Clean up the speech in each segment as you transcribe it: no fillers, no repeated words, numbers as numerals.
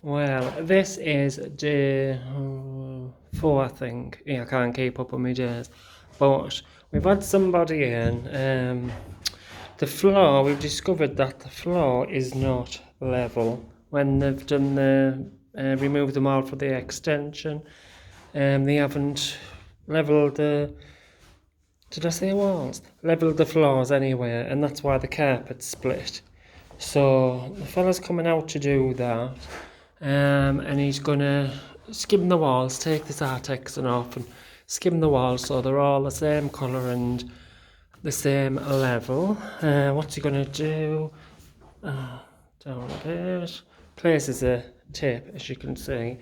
Well, this is day 4, I think. Yeah, I can't keep up with my days. But we've had somebody in. The floor, we've discovered that the floor is not level. When they've done removed them all for the extension, they haven't leveled the, did I say walls? Leveled the floors anyway, and that's why the carpet's split. So the fella's coming out to do that. And he's gonna skim the walls, take this Artexan off and skim the walls so they're all the same colour and the same level. What's he gonna do? Down a bit. Places a tape, as you can see.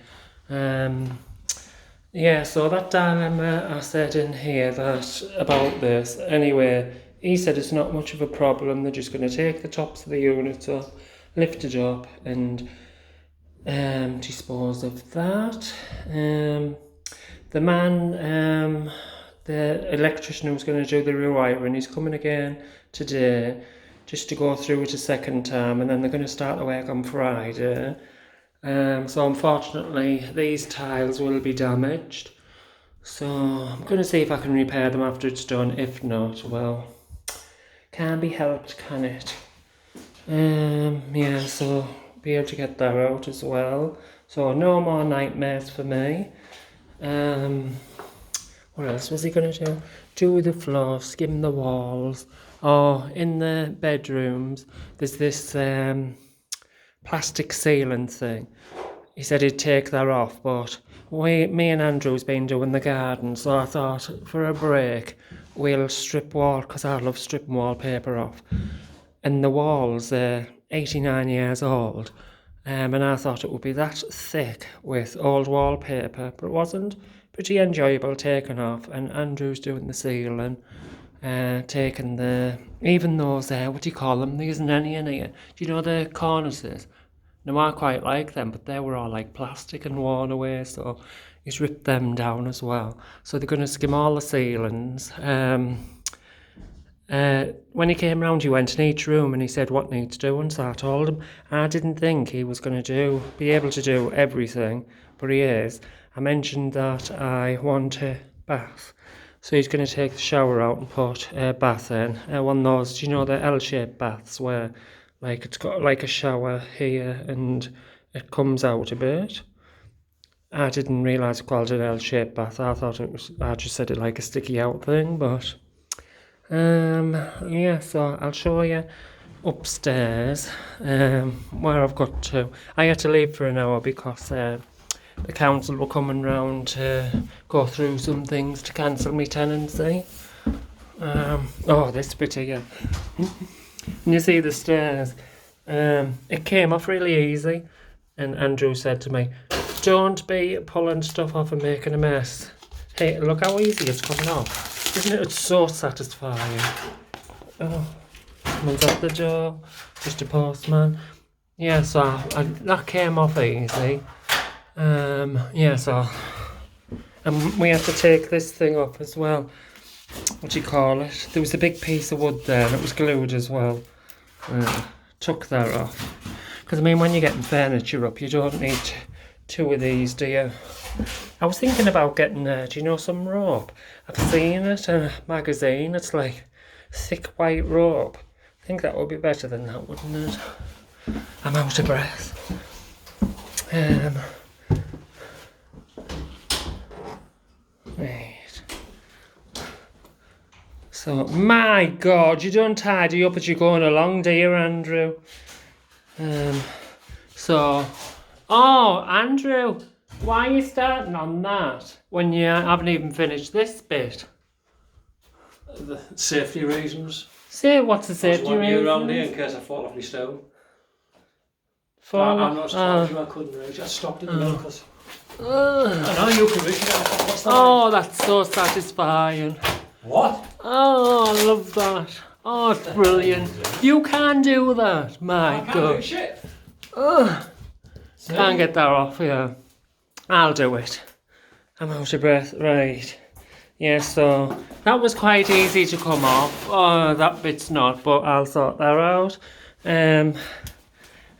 Yeah, so that dilemma I said in here that about this. Anyway, he said it's not much of a problem. They're just going to take the tops of the units up, lift it up, and dispose of that. The man, the electrician who was going to do the rewiring, he's coming again today just to go through it a second time, and then they're going to start the work on Friday. So unfortunately these tiles will be damaged, so I'm going to see if I can repair them after it's done. If not, well, can't be helped, can it? Yeah, so be able to get that out as well, so no more nightmares for me. What else was he going to do? Do the floor, skim the walls. Oh, in the bedrooms there's this plastic sealant thing. He said he'd take that off, but me and Andrew's been doing the garden, so I thought for a break we'll strip wall, because I love stripping wallpaper off. And the walls are 89 years old, and I thought it would be that thick with old wallpaper, but it wasn't. Pretty enjoyable taking off, and Andrew's doing the ceiling. Taking the, even those, what do you call them? There isn't any in here. Do you know the cornices? Now I quite like them, but they were all like plastic and worn away, so he's ripped them down as well. So they're going to skim all the ceilings. When he came round, he went in each room and he said what needs doing, so I told him. I didn't think he was going to be able to do everything, but he is. I mentioned that I want a bath. So he's going to take the shower out and put a bath in. One of those, you know, the L-shaped baths where, like, it's got like a shower here and it comes out a bit. I didn't realise it called an L-shaped bath. I thought it was, I just said it like a sticky out thing, but yeah, so I'll show you upstairs where I've got to. I had to leave for an hour because the council were coming round to go through some things to cancel my tenancy. Oh, this bit here. And you see the stairs. It came off really easy. And Andrew said to me, don't be pulling stuff off and making a mess. Hey, look how easy it's coming off. Isn't it? It's so satisfying. Oh, someone's at the door. Just a postman. Yeah, so that came off easy. Yeah, so, and we had to take this thing up as well. What do you call it? There was a big piece of wood there and it was glued as well. Took that off. Because I mean, when you're getting furniture up, you don't need two of these, do you? I was thinking about getting, do you know, some rope? I've seen it in a magazine. It's like thick white rope. I think that would be better than that, wouldn't it? I'm out of breath. Right. So, my God, you don't tidy up as you're going along, do you, Andrew? Oh, Andrew, why are you starting on that when you haven't even finished this bit? The safety reasons. Say, what's the safety reasons? You around here in case I fall off my stone. I'm not stopped you, I couldn't reach. I stopped in the middle because I know you can reach it. What's that? Oh, that's so satisfying. What? Oh, I love that. Oh, it's brilliant. You can do that, my I God. can't do shit. Can't get that off, yeah. I'll do it. I'm out of breath, right. Yeah, so that was quite easy to come off. Oh, that bit's not, but I'll sort that out. And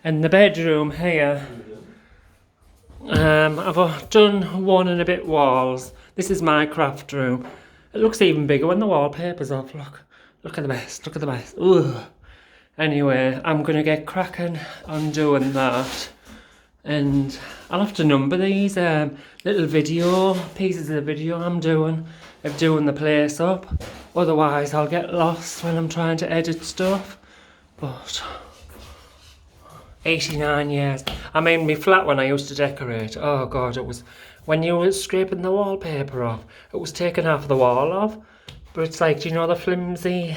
the bedroom here, I've done 1.5 walls. This is my craft room. It looks even bigger when the wallpaper's off. Look at the best. Look at the best. Ugh. Anyway, I'm gonna get cracking on doing that, and I'll have to number these little pieces of the video I'm doing of doing the place up. Otherwise, I'll get lost when I'm trying to edit stuff. But 89 years. I mean, my flat when I used to decorate, oh god, it was, when you were scraping the wallpaper off, it was taking half the wall off. But it's like, do you know the flimsy,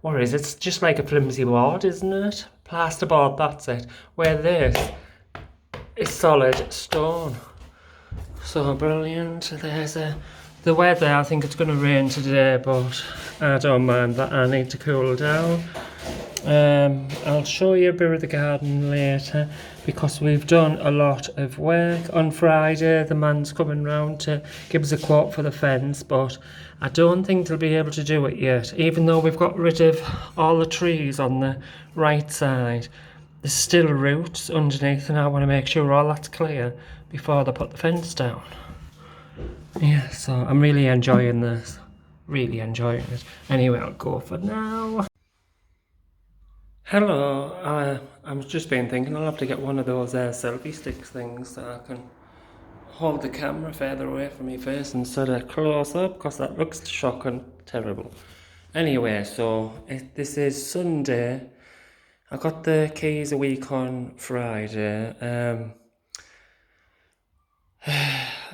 what is it? It's just like a flimsy board, isn't it? Plasterboard, that's it. Where this is solid stone. So brilliant. There's the weather, I think it's going to rain today, but I don't mind that. I need to cool down. I'll show you a bit of the garden later because we've done a lot of work. On Friday the man's coming round to give us a quote for the fence, but I don't think they'll be able to do it yet. Even though we've got rid of all the trees on the right side, there's still roots underneath, and I want to make sure all that's clear before they put the fence down. Yeah, so I'm really enjoying this. Really enjoying it. Anyway, I'll go for now. Hello, I've just been thinking I'll have to get one of those selfie sticks things so I can hold the camera further away from my face instead of close up, because that looks shocking, terrible. Anyway, so this is Sunday. I got the keys a week on Friday.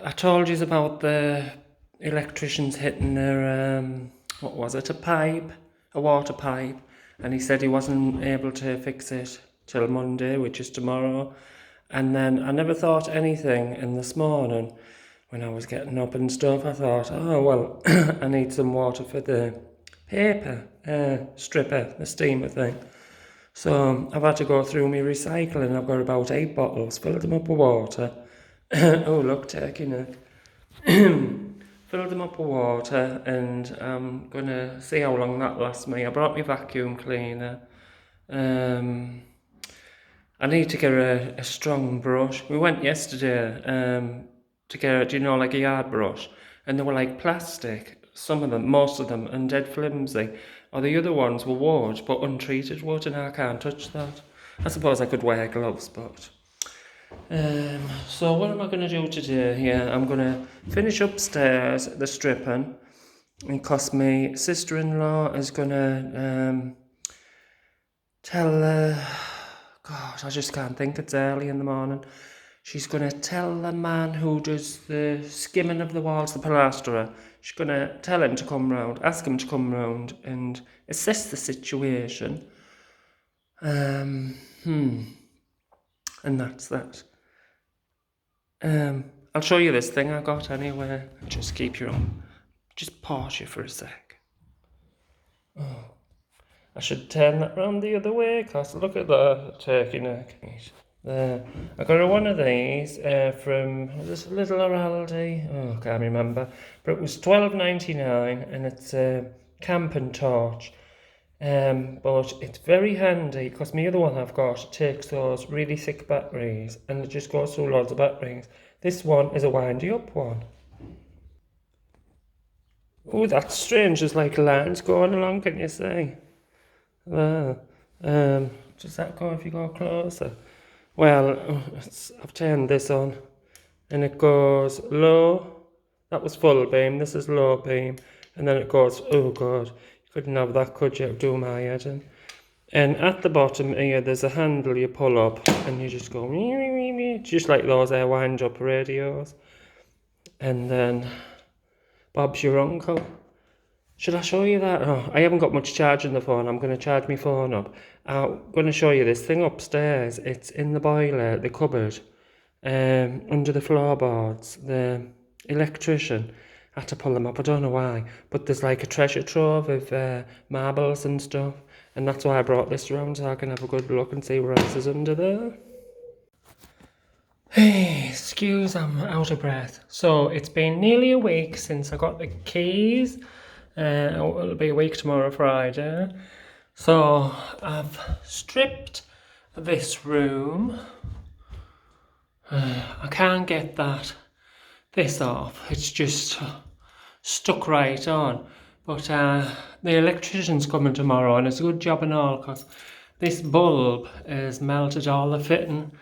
I told you about the electricians hitting their, what was it, a water pipe. And he said he wasn't able to fix it till Monday, which is tomorrow. And then I never thought anything, and this morning, when I was getting up and stuff, I thought, oh, well, I need some water for the paper stripper, the steamer thing. So I've had to go through my recycling. I've got about 8 bottles, filled them up with water. Oh, look, turkey neck. Filled them up with water, and I'm gonna see how long that lasts me. I brought my vacuum cleaner. I need to get a strong brush. We went yesterday to get, like a yard brush, and they were like plastic, some of them, most of them, and dead flimsy. Or the other ones were wood, but untreated wood, and I can't touch that. I suppose I could wear gloves, but... so what am I going to do today? Yeah, I'm going to finish upstairs the stripping, because my sister-in-law is going to tell God, I just can't think, it's early in the morning. She's going to tell the man who does the skimming of the walls, the plasterer, she's going to tell him to come round, ask him to come round and assess the situation. And that's that. I'll show you this thing I got anyway. Just keep your own. Just pause you for a sec. Oh, I should turn that round the other way, because look at the turkey neck. There. I got one of these from this little Aldi. Oh, I can't remember. But it was $12.99, and it's a camping torch. But it's very handy, because my other one I've got takes those really thick batteries, and it just goes through loads of batteries. This one is a windy up one. Oh, that's strange. There's like lines going along, can you see? Does that go if you go closer? Well, I've turned this on, and it goes low. That was full beam. This is low beam, and then it goes. Oh God. Couldn't have that, could you? Do my head in. And at the bottom here, there's a handle you pull up, and you just go, just like those wind-up radios. And then, Bob's your uncle. Should I show you that? Oh, I haven't got much charge in the phone. I'm going to charge my phone up. I'm going to show you this thing upstairs. It's in the boiler, the cupboard, under the floorboards. The electrician had to pull them up. I don't know why, but there's like a treasure trove of marbles and stuff, and that's why I brought this around, so I can have a good look and see what else is under there. Hey, excuse, I'm out of breath. So it's been nearly a week since I got the keys. It'll be a week tomorrow, Friday. So I've stripped this room. I can't get this off. It's just stuck right on. But the electrician's coming tomorrow, and it's a good job and all, because this bulb has melted all the fitting,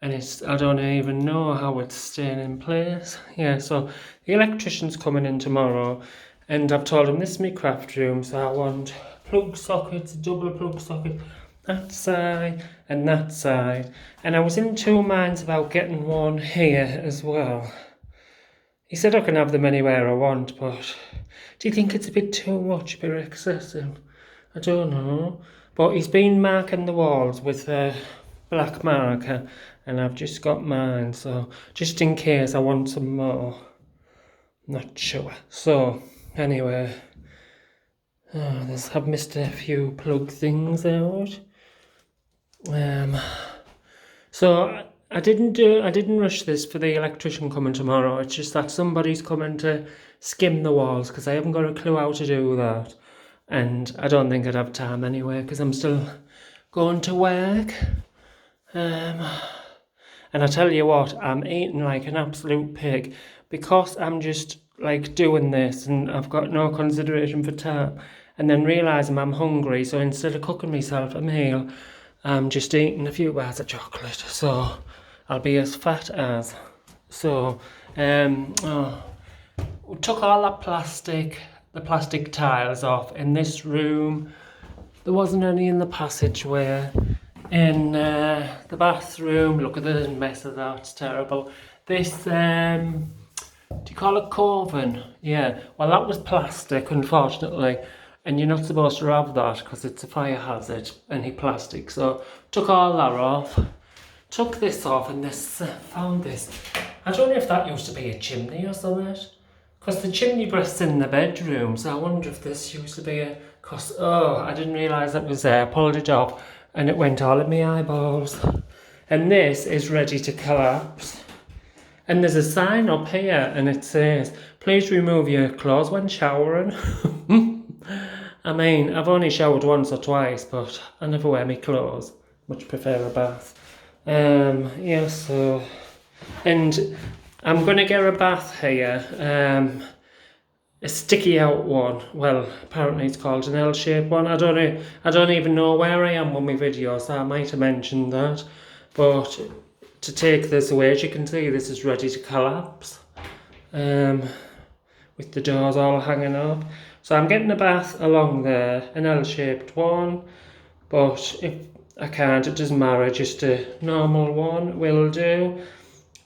and I don't even know how it's staying in place. Yeah, so the electrician's coming in tomorrow, and I've told him this is my craft room, so I want plug sockets, double plug socket, that side and that side. And I was in two minds about getting one here as well. He said I can have them anywhere I want, but do you think it's a bit too much, a bit excessive? I don't know. But he's been marking the walls with a black marker, and I've just got mine, so just in case I want some more. Not sure. So, anyway, I've missed a few plug things out. So I didn't rush this for the electrician coming tomorrow. It's just that somebody's coming to skim the walls, because I haven't got a clue how to do that, and I don't think I'd have time anyway, because I'm still going to work. And I tell you what, I'm eating like an absolute pig, because I'm just like doing this and I've got no consideration for time, and then realising I'm hungry, so instead of cooking myself a meal, I'm just eating a few bars of chocolate, so I'll be as fat as. So, we took all the plastic tiles off in this room. There wasn't any in the passageway. In the bathroom, look at the mess of that, it's terrible. This, do you call it coven? Yeah, well that was plastic, unfortunately, and you're not supposed to have that because it's a fire hazard, any plastic. So took all that off, took this off, and found this. I don't know if that used to be a chimney or something, because the chimney breast's in the bedroom, so I wonder if this used to be I didn't realise that was there. I pulled it off and it went all in my eyeballs. And this is ready to collapse. And there's a sign up here and it says, please remove your clothes when showering. I mean, I've only showered once or twice, but I never wear my clothes. Much prefer a bath. Yeah, so... And I'm going to get a bath here. A sticky out one. Well, apparently it's called an L-shaped one. I don't even know where I am on my video, so I might have mentioned that. But to take this away, as you can see, this is ready to collapse. With the doors all hanging up. So I'm getting a bath along there, an L-shaped one. But if I can't, it doesn't matter, just a normal one will do.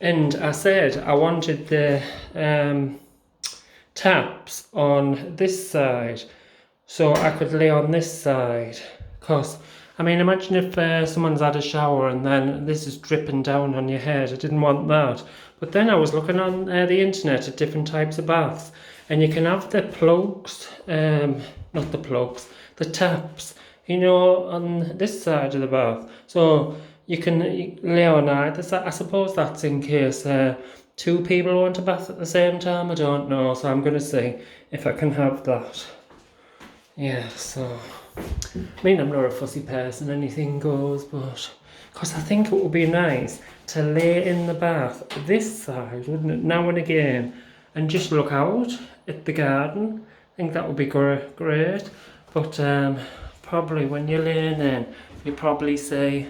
And I said I wanted the taps on this side, so I could lay on this side, because I mean, imagine if someone's had a shower and then this is dripping down on your head. I didn't want that. But then I was looking on the internet at different types of baths, and you can have the plugs, not the plugs, the taps, you know, on this side of the bath, so you can lay on either side. I suppose that's in case two people want a bath at the same time, I don't know, so I'm going to see if I can have that. Yeah, so, I mean, I'm not a fussy person, anything goes, but, because I think it would be nice to lay in the bath this side, wouldn't it, now and again, and just look out at the garden. I think that would be great, but probably when you're laying in, you probably see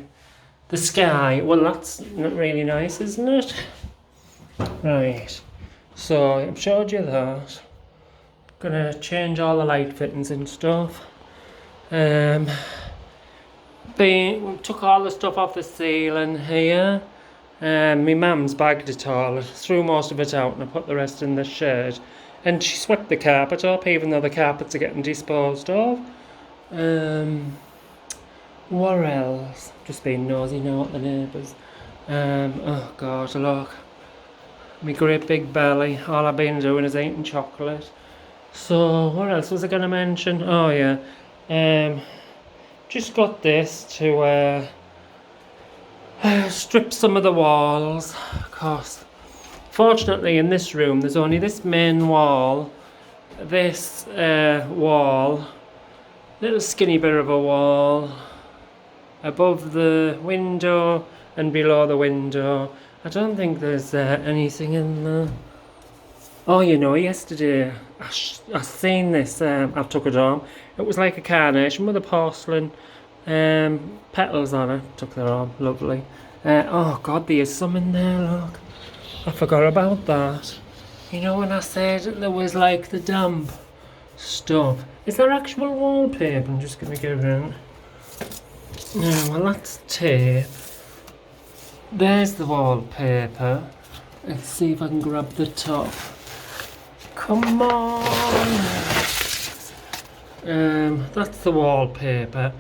the sky. Well, that's not really nice, isn't it? Right, so I've showed you that. Gonna change all the light fittings and stuff. We took all the stuff off the ceiling here. My mum's bagged it all, threw most of it out, and I put the rest in the shed. And she swept the carpet up, even though the carpets are getting disposed of. What else? Just being nosy now at the neighbours. Oh God, look. My great big belly. All I've been doing is eating chocolate. So, what else was I going to mention? Oh yeah. Just got this to strip some of the walls. Because, fortunately in this room, there's only this main wall. This wall. Little skinny bit of a wall. Above the window and below the window. I don't think there's anything in there. Oh, you know, yesterday I seen this. I took it home. It was like a carnation with a porcelain petals on it. Took that home, lovely. Oh God, there's some in there. Look, I forgot about that. You know when I said there was like the damp stuff. Is there actual wallpaper? I'm just gonna go around. No, well that's tape. There's the wallpaper. Let's see if I can grab the top. Come on. That's the wallpaper.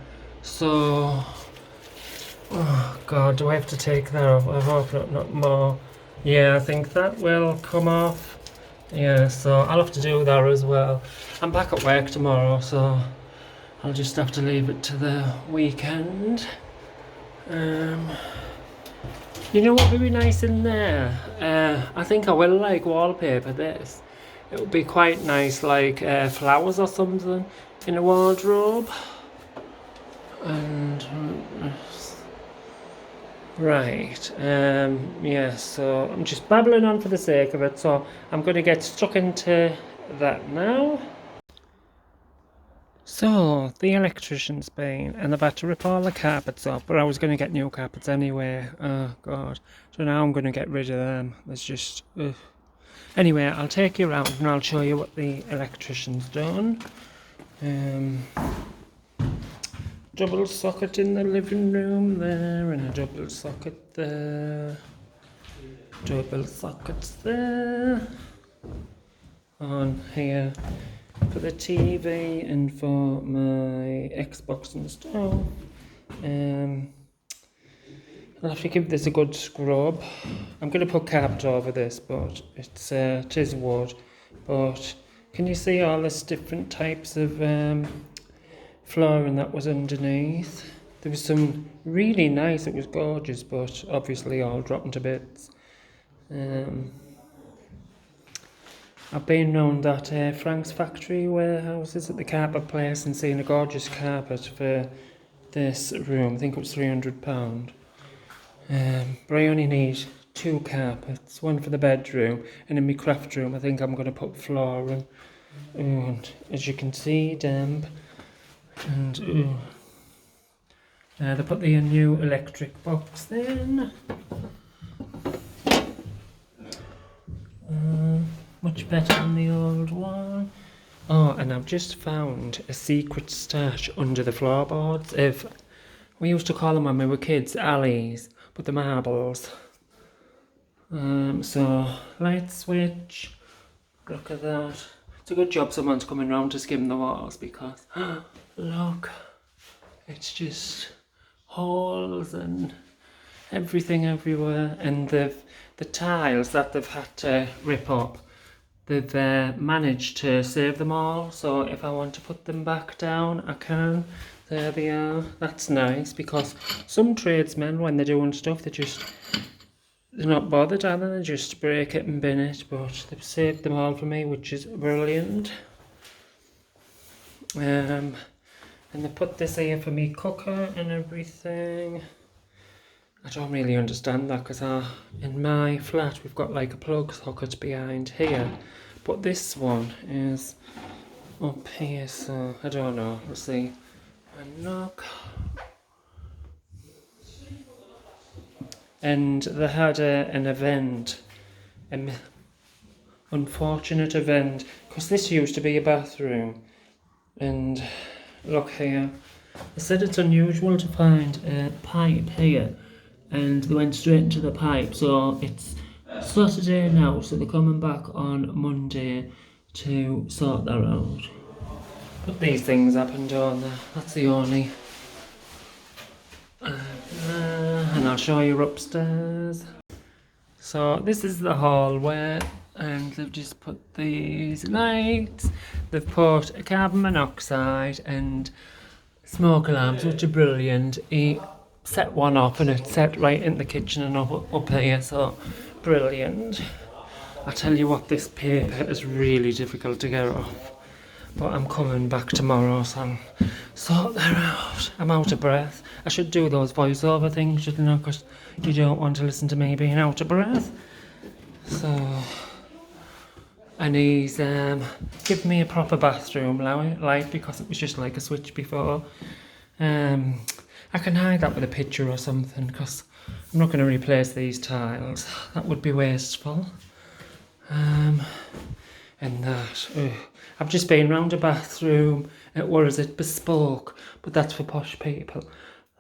So, oh God, do I have to take that off? I hope not more. Yeah, I think that will come off. Yeah, so I'll have to do that as well. I'm back at work tomorrow, so I'll just have to leave it to the weekend. You know what would be nice in there? I think I will like wallpaper this. It would be quite nice, like flowers or something in a wardrobe. And right, yeah, so I'm just babbling on for the sake of it, so I'm going to get stuck into that now. So, the electrician's been, and they've had to rip all the carpets up, but I was going to get new carpets anyway. Oh God, so now I'm going to get rid of them. There's just... Anyway, I'll take you around and I'll show you what the electrician's done. Double socket in the living room there, and a double socket there. Double sockets there. On here for the TV and for my Xbox and stuff. I'll have to give this a good scrub. I'm going to put carpet over this, but it is wood. But can you see all this different types of flooring that was underneath? There was some really nice, it was gorgeous, but obviously all dropping to bits. I've been round that Frank's factory warehouses at the carpet place and seen a gorgeous carpet for this room. I think it was £300. But I only need 2 carpets, one for the bedroom, and in my craft room I think I'm going to put flooring. And as you can see, damp. And they put the new electric box in. Much better than the old one. Oh, and I've just found a secret stash under the floorboards. We used to call them when we were kids alleys, but the marbles. So light switch. Look at that. It's a good job someone's coming round to skim the walls, because look, it's just holes and everything everywhere. And the tiles that they've had to rip up, they've managed to save them all, so if I want to put them back down, I can. There they are. That's nice, because some tradesmen, when they're doing stuff, they're not bothered, are they? They just break it and bin it, but they've saved them all for me, which is brilliant. And they put this here for me cooker and everything. I don't really understand that, because in my flat we've got like a plug socket behind here, but this one is up here, so I don't know. We'll see. And look. And they had an event, an unfortunate event, because this used to be a bathroom. And look here. They said it's unusual to find a pipe here, and they went straight into the pipe. So it's Saturday now, so they're coming back on Monday to sort that out. But these things happen, don't they? That's the only. And I'll show you upstairs. So this is the hallway, and they've just put these lights. They've put a carbon monoxide and smoke alarms, which are brilliant. He set one off and it set right in the kitchen and up here, so brilliant. I tell you what, this paper is really difficult to get off. but I'm coming back tomorrow, so I'll sort that out. I'm out of breath. I should do those voiceover things, shouldn't I? Because you don't want to listen to me being out of breath. So, and he's given me a proper bathroom light because it was just like a switch before. I can hide that with a picture or something because I'm not going to replace these tiles. That would be wasteful. And that. I've just been round a bathroom at, what is it, Bespoke, but that's for posh people.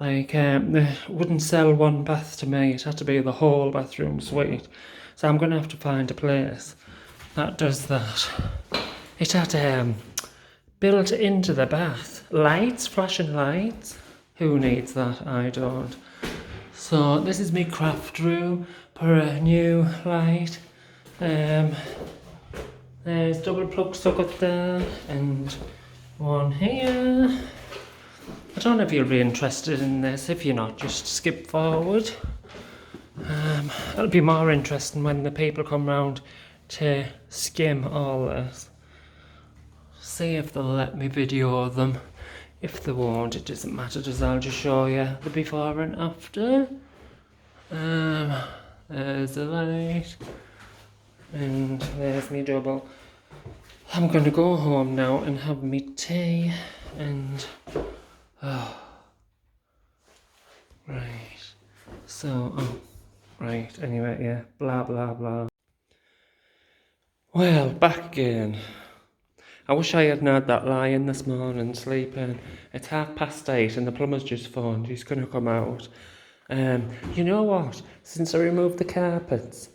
Like, they wouldn't sell one bath to me, it had to be the whole bathroom suite. So I'm going to have to find a place that does that. It had built into the bath lights, flashing lights. Who needs that? I don't. So this is my craft room. Put a new light. There's double plug socket there and one here. I don't know if you'll be interested in this. If you're not, just skip forward. It'll be more interesting when the people come round to skim all this. See if they'll let me video them. If they won't, it doesn't matter, I'll just show you the before and after. There's the light. And there's me double. I'm going to go home now and have me tea and... right. So, right, anyway, yeah, blah, blah, blah. Well, back again. I wish I hadn't had that lie-in this morning, sleeping. It's 8:30 and the plumber's just phoned. He's going to come out. You know what? Since I removed the carpets,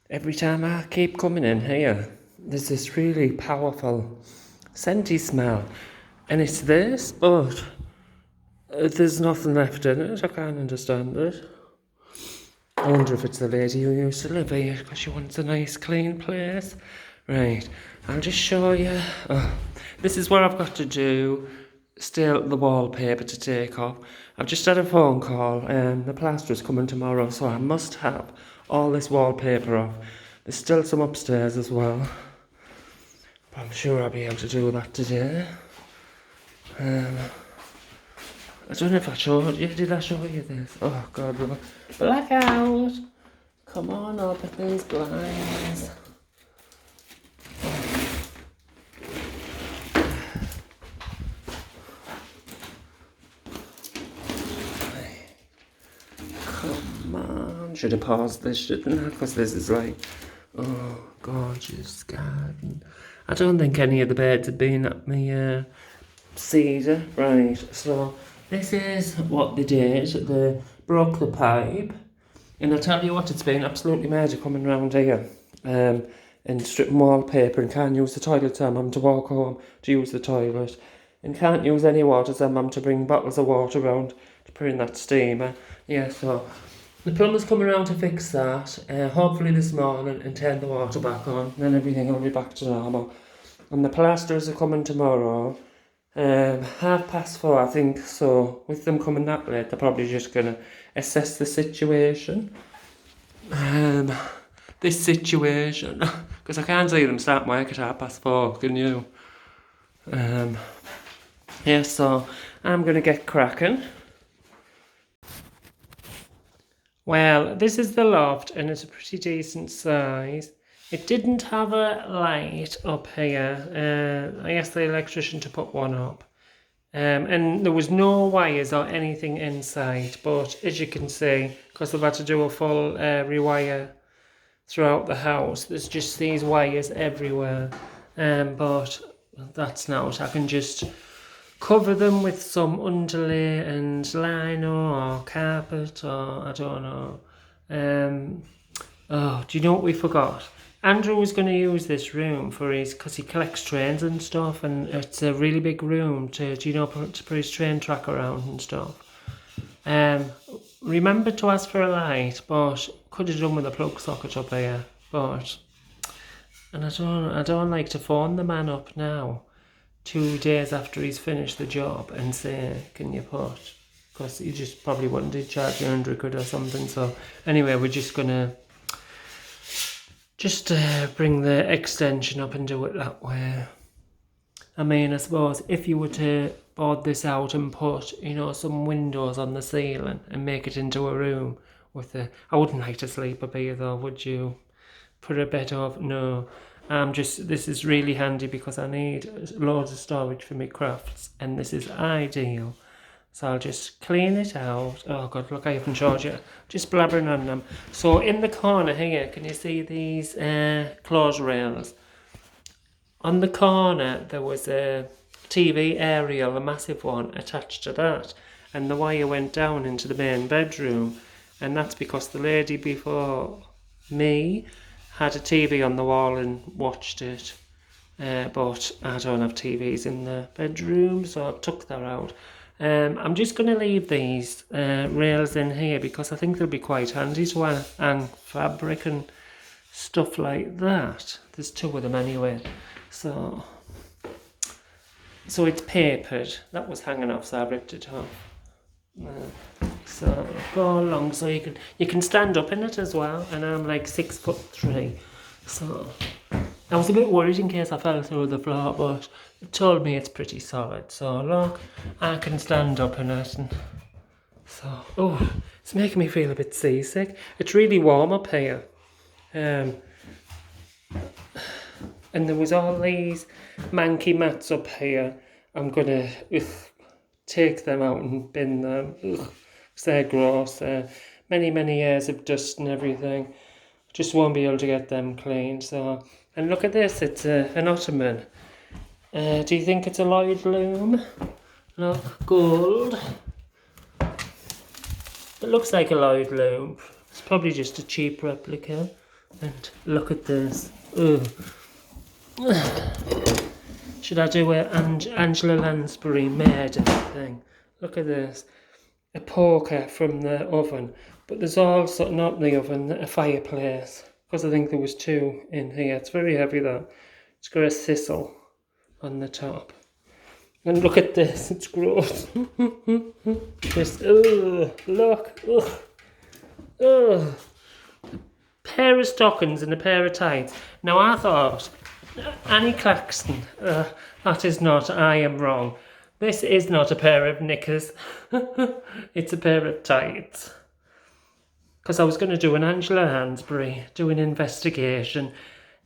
every time I keep coming in here, there's this really powerful scenty smell. And it's this, but there's nothing left in it. I can't understand it. I wonder if it's the lady who used to live here because she wants a nice clean place. Right, I'll just show you. This is what I've got to do. Still the wallpaper to take off. I've just had a phone call and the plaster's coming tomorrow, so I must have all this wallpaper off. There's still some upstairs as well, but I'm sure I'll be able to do that today. I don't know if I showed you. Did I show you this? Oh God, look. Blackout! Come on, open these blinds. Come on. Should have paused this, shouldn't I? Because this is like, oh, gorgeous garden. I don't think any of the beds have been at me cedar. Right, so this is what they did. They broke the pipe. And I'll tell you what, it's been absolutely major coming round here. And stripping wallpaper and can't use the toilet, so I'm having to walk home to use the toilet. And can't use any water, so I'm having to bring bottles of water round to put in that steamer. Yeah, so the plumber's coming around to fix that, hopefully this morning, and turn the water back on. Then everything will be back to normal. And the plasters are coming tomorrow. 4:30, I think, so with them coming that late, they're probably just going to assess the situation. This situation, because I can't see them start work at 4:30, can you? Yeah, so I'm going to get cracking. Well, this is the loft and it's a pretty decent size. It didn't have a light up here. I asked the electrician to put one up. And there was no wires or anything inside, but as you can see, because they've had to do a full rewire throughout the house, there's just these wires everywhere. But that's not. I can just cover them with some underlay and lino or carpet or I don't know. Oh, do you know what we forgot? Andrew was going to use this room for because he collects trains and stuff, and it's a really big room to put his train track around and stuff. Remember to ask for a light, but could have done with a plug socket up here, and I don't like to phone the man up now, 2 days after he's finished the job, and say, can you put, because he just probably wanted to charge you 100 quid or something. So anyway, we're just gonna bring the extension up and do it that way. I mean, I suppose if you were to board this out and put, you know, some windows on the ceiling and make it into a room with a... I wouldn't like to sleep up here though, would you? Put a bed up? No. This is really handy because I need loads of storage for my crafts and this is ideal. So I'll just clean it out. Oh God, look, I haven't showed you. Just blabbering on them. So in the corner here, can you see these clothes rails? On the corner, there was a TV aerial, a massive one, attached to that. And the wire went down into the main bedroom. And that's because the lady before me had a TV on the wall and watched it. But I don't have TVs in the bedroom, so I took that out. I'm just going to leave these rails in here because I think they'll be quite handy to hang fabric and stuff like that. There's 2 of them anyway. So it's papered. That was hanging off, so I ripped it off. So go along, so you can stand up in it as well. And I'm like 6'3", so I was a bit worried in case I fell through the floor, but it told me it's pretty solid. So look, I can stand up in it, and so it's making me feel a bit seasick. It's really warm up here. And there was all these manky mats up here. I'm gonna take them out and bin them. Because they're gross. Many years of dust and everything. Just won't be able to get them cleaned. So, and look at this. It's an ottoman. Do you think it's a Lloyd loom? Look, gold. It looks like a Lloyd loom. It's probably just a cheap replica. And look at this. Ugh. Should I do a Angela Lansbury made thing? Look at this. A poker from the oven. But there's also, not the oven, a fireplace. Because I think there was 2 in here. It's very heavy though. It's got a thistle on the top. And look at this. It's gross. Just, look. Pair of stockings and a pair of tights. Now I thought... Annie Claxton, that is not, I am wrong. This is not a pair of knickers. It's a pair of tights. Because I was going to do an Angela Lansbury, do an investigation.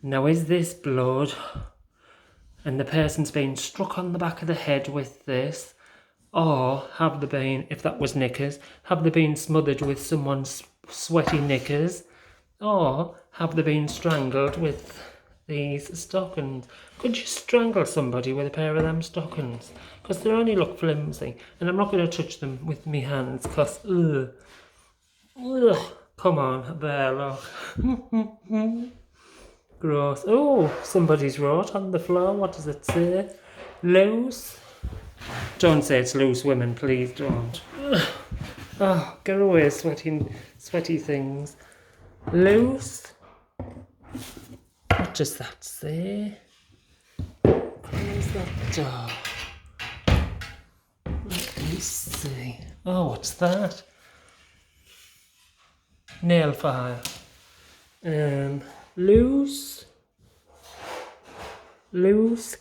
Now is this blood? And the person's been struck on the back of the head with this. Or have they been, if that was knickers, have they been smothered with someone's sweaty knickers? Or have they been strangled with... these stockings? Could you strangle somebody with a pair of them stockings? Because they only look flimsy. And I'm not going to touch them with my hands because, come on, there, look. Gross. Oh, somebody's wrote on the floor. What does it say? Loose? Don't say it's loose, women, please don't. Oh, get away, sweaty things. Loose? What does that say? Close that door. Let me see. Oh, what's that? Nail file. Loose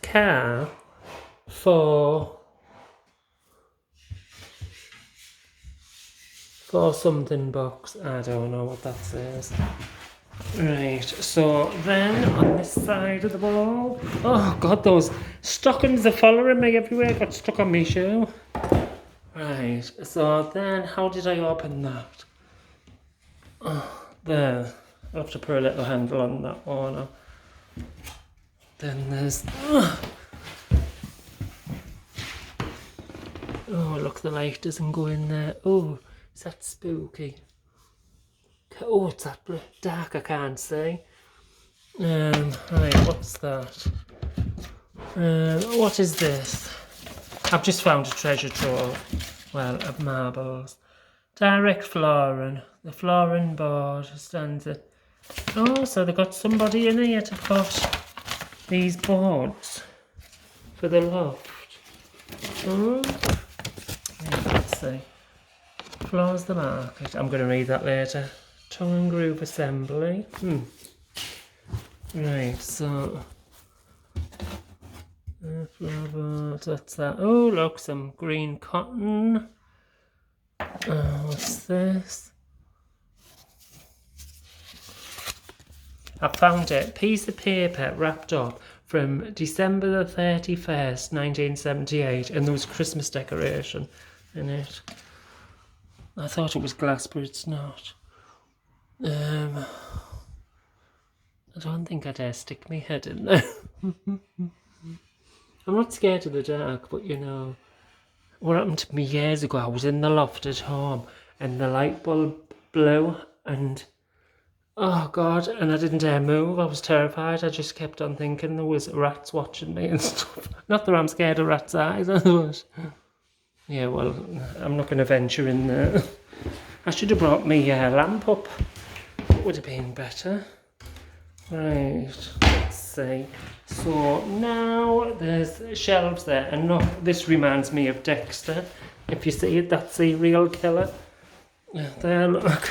car for something box. I don't know what that says. Right, so then on this side of the wall, oh God, those stockings are following me everywhere. Got stuck on my shoe. Right, so then how did I open that? Oh, there. I'll have to put a little handle on that one. Then there's... oh, look, the light doesn't go in there. Oh, is that spooky? Oh, it's that dark, I can't see. Right, what's that? What is this? I've just found a treasure trove. Well, of marbles. Direct flooring. The flooring board stands it. Oh, so they've got somebody in here to put these boards for the loft. Oh. Yeah, let's see. Floors the market. I'm going to read that later. Tongue and groove assembly. Right, so Floorboards, what's that? Oh, look, some green cotton. What's this? I found a piece of paper wrapped up from December the 31st, 1978, and there was Christmas decoration in it. I thought it was glass, but it's not. I don't think I dare stick my head in there. I'm not scared of the dark, but you know, what happened to me years ago, I was in the loft at home and the light bulb blew and oh God, and I didn't dare move. I was terrified. I just kept on thinking there was rats watching me and stuff. Not that I'm scared of rats' eyes, but yeah, well, I'm not going to venture in there. I should have brought my lamp up. It would have been better. Right, let's see. So now there's shelves there, and no, this reminds me of Dexter. If you see it, that's the real killer. There, look.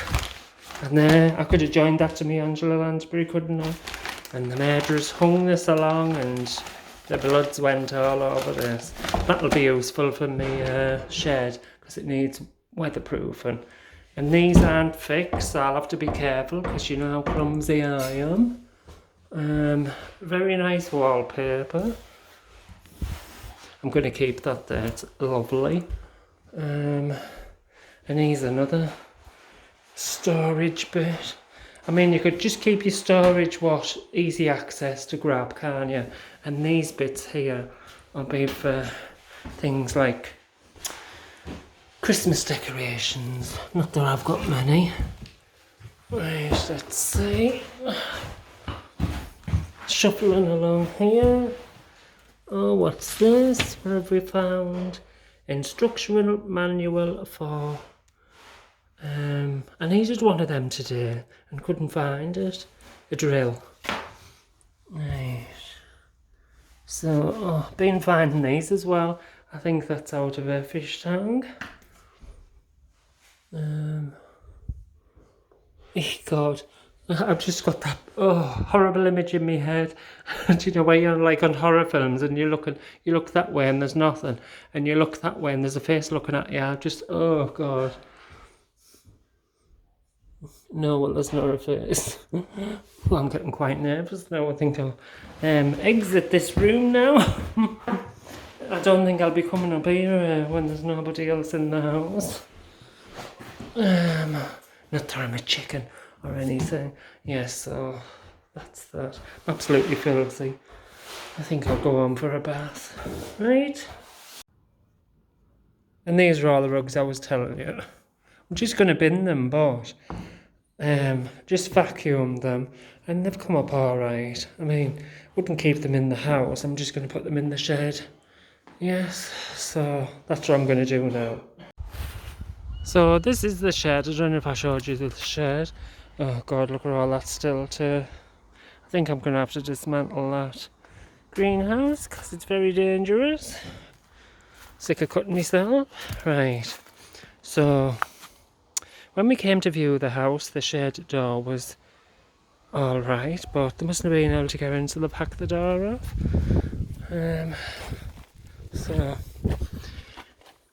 And there, I could have joined that to me Angela Lansbury, couldn't I? And the murderers hung this along, and the bloods went all over this. That'll be useful for me shed, because it needs weatherproofing. And these aren't fixed, so I'll have to be careful, because you know how clumsy I am. Very nice wallpaper. I'm going to keep that there, it's lovely. And here's another storage bit. I mean, you could just keep your storage easy access to grab, can't you? And these bits here will be for things like Christmas decorations. Not that I've got many. Right, let's see. Shuffling along here. Oh, what's this? What have we found? Instructional manual for... I needed one of them today and couldn't find it. A drill. Right. So, been finding these as well. I think that's out of a fish tank. God, I've just got that horrible image in my head. Do you know where you're like on horror films and you look that way and there's nothing, and you look that way and there's a face looking at you. I just, oh God. No, well, there's not a face. Well, I'm getting quite nervous now. I think I'll exit this room now. I don't think I'll be coming up here when there's nobody else in the house. Not that I'm a chicken or anything. Yes, so that's that. Absolutely filthy. I think I'll go on for a bath. Right? And these are all the rugs I was telling you. I'm just going to bin them, but just vacuum them, and they've come up all right. I mean, wouldn't keep them in the house. I'm just going to put them in the shed. Yes, so that's what I'm going to do now. So this is the shed. I don't know if I showed you the shed. Oh God, look at all that still too. I think I'm going to have to dismantle that greenhouse because it's very dangerous. Sick of cutting myself. Right, so when we came to view the house, the shed door was all right, but they mustn't have been able to get in, so they packed the door off. So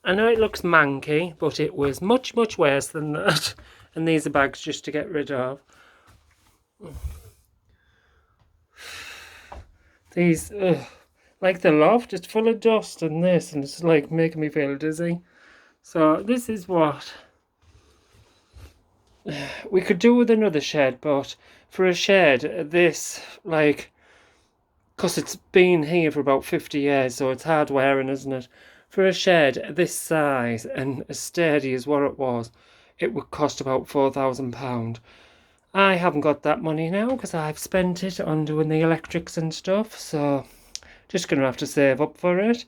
I know it looks manky, but it was much, much worse than that. And these are bags just to get rid of. These, like the loft, it's full of dust and this, and it's like making me feel dizzy. So this is what we could do with another shed, but for a shed, this, like, because it's been here for about 50 years, so it's hard wearing, isn't it? For a shed this size and as sturdy as what it was, it would cost about £4,000. I haven't got that money now because I've spent it on doing the electrics and stuff, so just going to have to save up for it.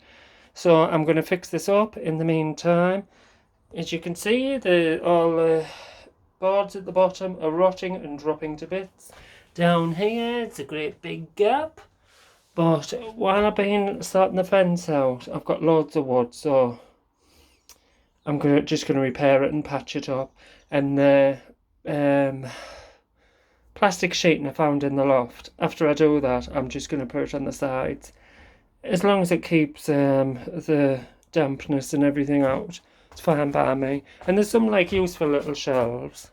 So I'm going to fix this up in the meantime. As you can see, all the boards at the bottom are rotting and dropping to bits. Down here, it's a great big gap. But while I've been sorting the fence out, I've got loads of wood, so I'm just going to repair it and patch it up. And the plastic sheeting I found in the loft, after I do that, I'm just going to put it on the sides as long as it keeps the dampness and everything out, it's fine by me. And there's some like useful little shelves.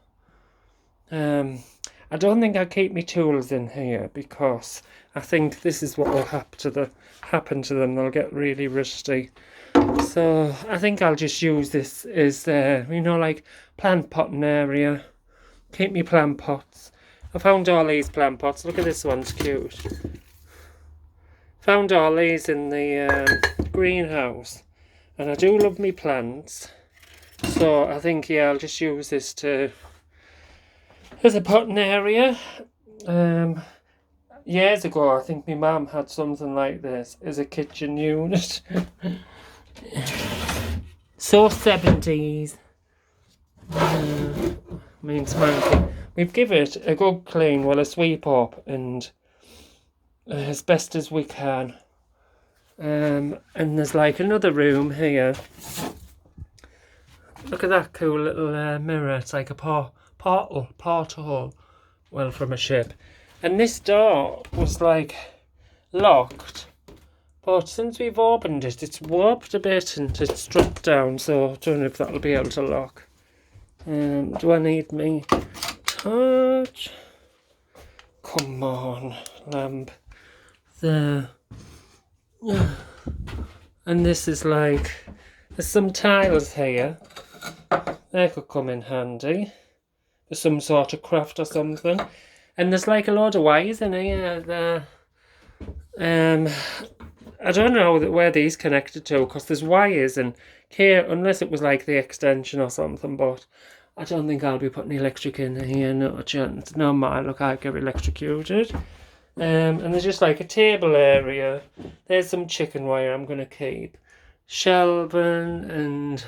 I don't think I'll keep my tools in here because I think this is what will happen to them. They'll get really rusty. So I think I'll just use this as like plant potting area. Keep me plant pots. I found all these plant pots. Look at this one's cute. Found all these in the greenhouse, and I do love me plants. So I think I'll just use this as a potting area. Years ago, I think my mum had something like this as a kitchen unit. So 70s. Means monkey. We've given it a good clean, a sweep up, and as best as we can. And there's like another room here. Look at that cool little mirror. It's like a porthole, well, from a ship. And this door was like locked, but since we've opened it, it's warped a bit and it's dropped down. So I don't know if that'll be able to lock. Do I need me torch? Come on, lamp. There. And this is like, there's some tiles here. They could come in handy for some sort of craft or something. And there's like a load of wires in here. I don't know where these connected to, because there's wires in here, unless it was like the extension or something, but I don't think I'll be putting electric in here, no chance. No matter, look, I get electrocuted. And there's just like a table area. There's some chicken wire I'm going to keep. Shelving,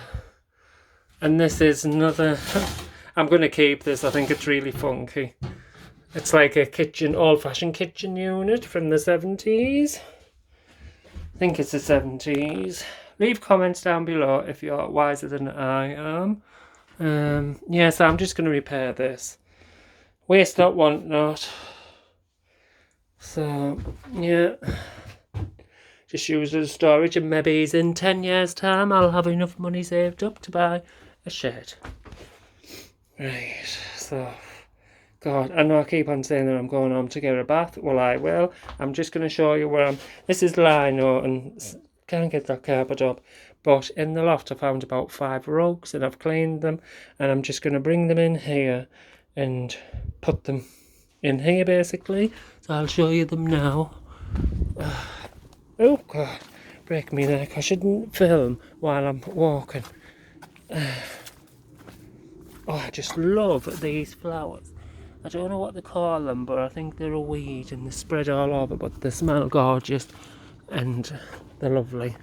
and this is another... I'm going to keep this, I think it's really funky. It's like a kitchen, old-fashioned kitchen unit from the 70s. I think it's the 70s. Leave comments down below if you're wiser than I am. So I'm just going to repair this. Waste not, want not. So, yeah. Just use it as storage, and maybe in 10 years' time I'll have enough money saved up to buy a shed. Right, so... God, I know I keep on saying that I'm going home to get a bath. Well, I will. I'm just going to show you where I'm... This is lino, and can't get that carpet up. But in the loft I found about 5 rugs, and I've cleaned them. And I'm just going to bring them in here and put them in here, basically. So I'll show you them now. Oh, God. Break me neck. I shouldn't film while I'm walking. I just love these flowers. I don't know what they call them, but I think they're a weed and they spread all over, but they smell gorgeous and they're lovely.